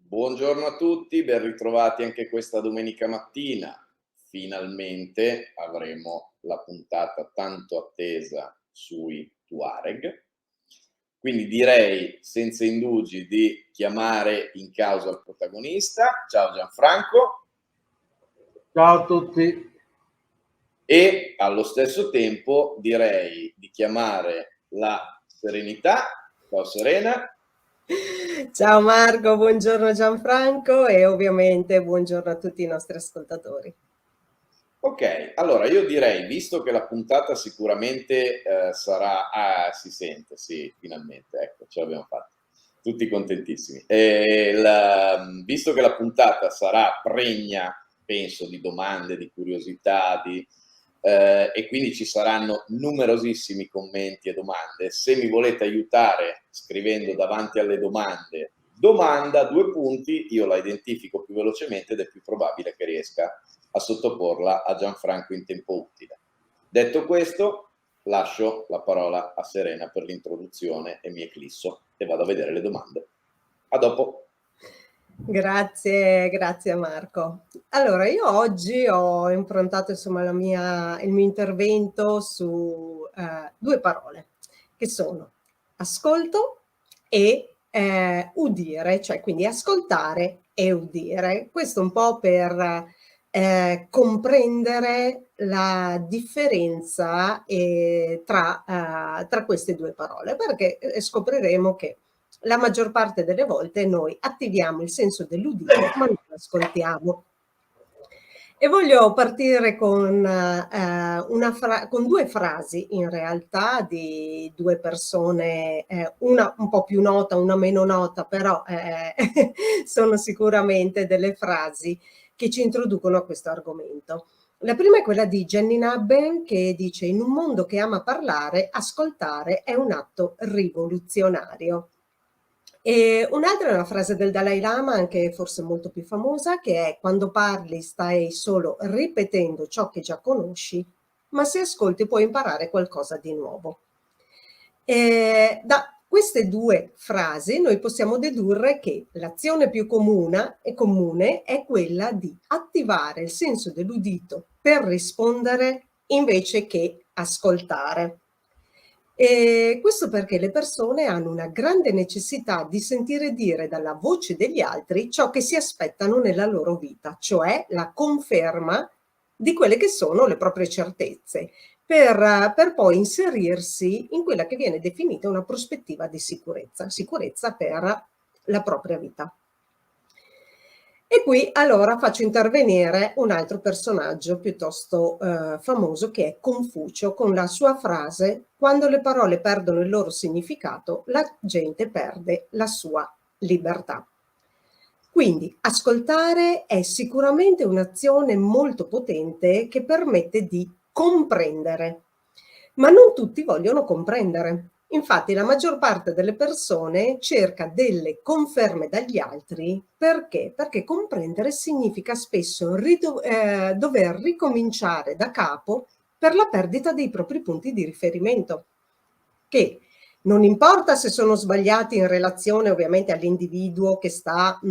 Buongiorno a tutti, ben ritrovati anche questa domenica mattina. Finalmente avremo la puntata tanto attesa sui Tuareg. Quindi direi, senza indugi, di chiamare in causa il protagonista. Ciao Gianfranco. Ciao a tutti. E allo stesso tempo direi di chiamare la Serenità. Ciao Serena. Ciao Marco, buongiorno Gianfranco e ovviamente buongiorno a tutti i nostri ascoltatori. Ok, allora io direi, visto che la puntata sicuramente sarà... Ah, si sente, sì, finalmente, ecco, ce l'abbiamo fatta. Tutti contentissimi. Visto che la puntata sarà pregna, penso, di domande, di curiosità, e quindi ci saranno numerosissimi commenti e domande, se mi volete aiutare scrivendo davanti alle domande domanda, 2 punti, io la identifico più velocemente ed è più probabile che riesca a sottoporla a Gianfranco in tempo utile. Detto questo, lascio la parola a Serena per l'introduzione e mi eclisso e vado a vedere le domande. A dopo. Grazie Marco. Allora, io oggi ho improntato insomma il mio intervento su 2 parole, che sono ascolto e udire, cioè quindi ascoltare e udire. Questo un po' per comprendere la differenza tra queste 2 parole, perché scopriremo che la maggior parte delle volte noi attiviamo il senso dell'udito ma non lo ascoltiamo. E voglio partire con 2 frasi in realtà di 2 persone, una un po' più nota, una meno nota, però sono sicuramente delle frasi che ci introducono a questo argomento. La prima è quella di Jenny Nabben, che dice: in un mondo che ama parlare, ascoltare è un atto rivoluzionario. E un'altra è una frase del Dalai Lama, anche forse molto più famosa, che è: quando parli stai solo ripetendo ciò che già conosci, ma se ascolti puoi imparare qualcosa di nuovo. Da queste 2 frasi noi possiamo dedurre che l'azione più comune è quella di attivare il senso dell'udito per rispondere invece che ascoltare. E questo perché le persone hanno una grande necessità di sentire dire dalla voce degli altri ciò che si aspettano nella loro vita, cioè la conferma di quelle che sono le proprie certezze, per poi inserirsi in quella che viene definita una prospettiva di sicurezza per la propria vita. E qui allora faccio intervenire un altro personaggio piuttosto famoso, che è Confucio, con la sua frase: quando le parole perdono il loro significato, la gente perde la sua libertà. Quindi ascoltare è sicuramente un'azione molto potente che permette di comprendere, ma non tutti vogliono comprendere. Infatti la maggior parte delle persone cerca delle conferme dagli altri. Perché? Perché comprendere significa spesso dover ricominciare da capo per la perdita dei propri punti di riferimento, che non importa se sono sbagliati in relazione ovviamente all'individuo che sta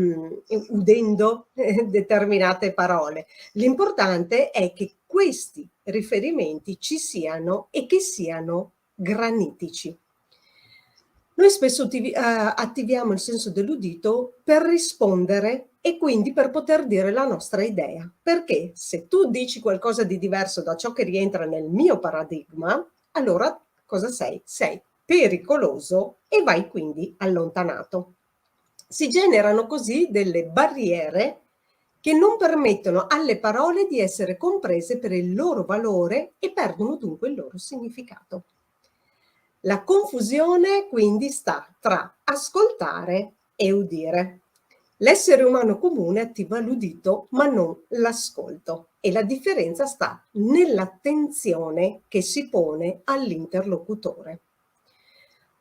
udendo determinate parole. L'importante è che questi riferimenti ci siano e che siano granitici. Noi spesso attiviamo il senso dell'udito per rispondere e quindi per poter dire la nostra idea. Perché se tu dici qualcosa di diverso da ciò che rientra nel mio paradigma, allora cosa sei? Sei pericoloso e vai quindi allontanato. Si generano così delle barriere che non permettono alle parole di essere comprese per il loro valore e perdono dunque il loro significato. La confusione quindi sta tra ascoltare e udire. L'essere umano comune attiva l'udito ma non l'ascolto e la differenza sta nell'attenzione che si pone all'interlocutore.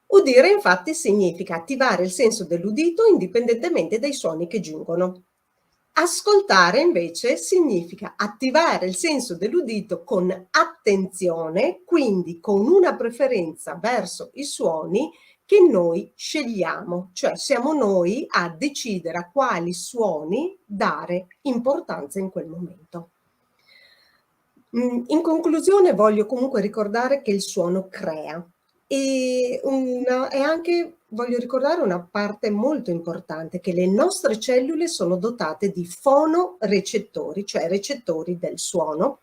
Udire infatti significa attivare il senso dell'udito indipendentemente dai suoni che giungono. Ascoltare invece significa attivare il senso dell'udito con attenzione, quindi con una preferenza verso i suoni che noi scegliamo, cioè siamo noi a decidere a quali suoni dare importanza in quel momento. In conclusione voglio comunque ricordare che il suono crea e anche voglio ricordare una parte molto importante, che le nostre cellule sono dotate di fonorecettori, cioè recettori del suono,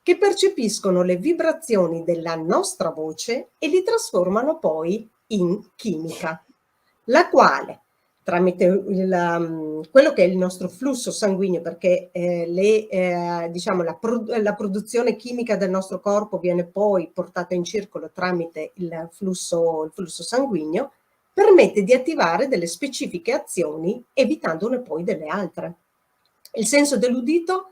che percepiscono le vibrazioni della nostra voce e li trasformano poi in chimica, la quale tramite quello che è il nostro flusso sanguigno, perché diciamo la produzione chimica del nostro corpo viene poi portata in circolo tramite il flusso sanguigno, permette di attivare delle specifiche azioni evitandone poi delle altre. Il senso dell'udito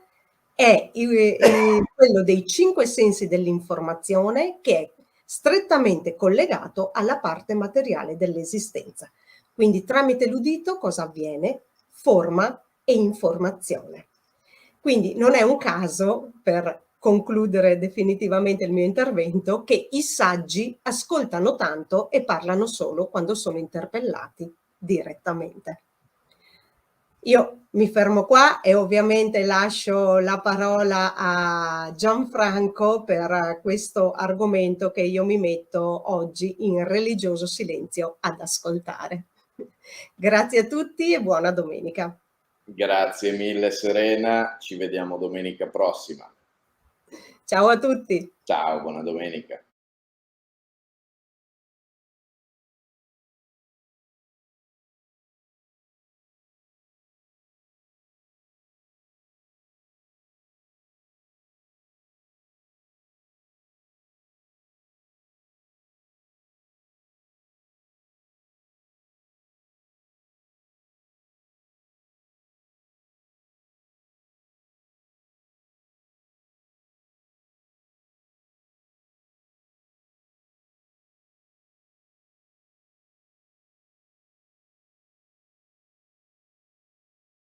è quello dei 5 sensi dell'informazione, che è strettamente collegato alla parte materiale dell'esistenza. Quindi tramite l'udito cosa avviene? Forma e informazione. Quindi non è un caso, per concludere definitivamente il mio intervento, che i saggi ascoltano tanto e parlano solo quando sono interpellati direttamente. Io mi fermo qua e ovviamente lascio la parola a Gianfranco per questo argomento che io mi metto oggi in religioso silenzio ad ascoltare. Grazie a tutti e buona domenica. Grazie mille Serena, ci vediamo domenica prossima. Ciao a tutti. Ciao, buona domenica.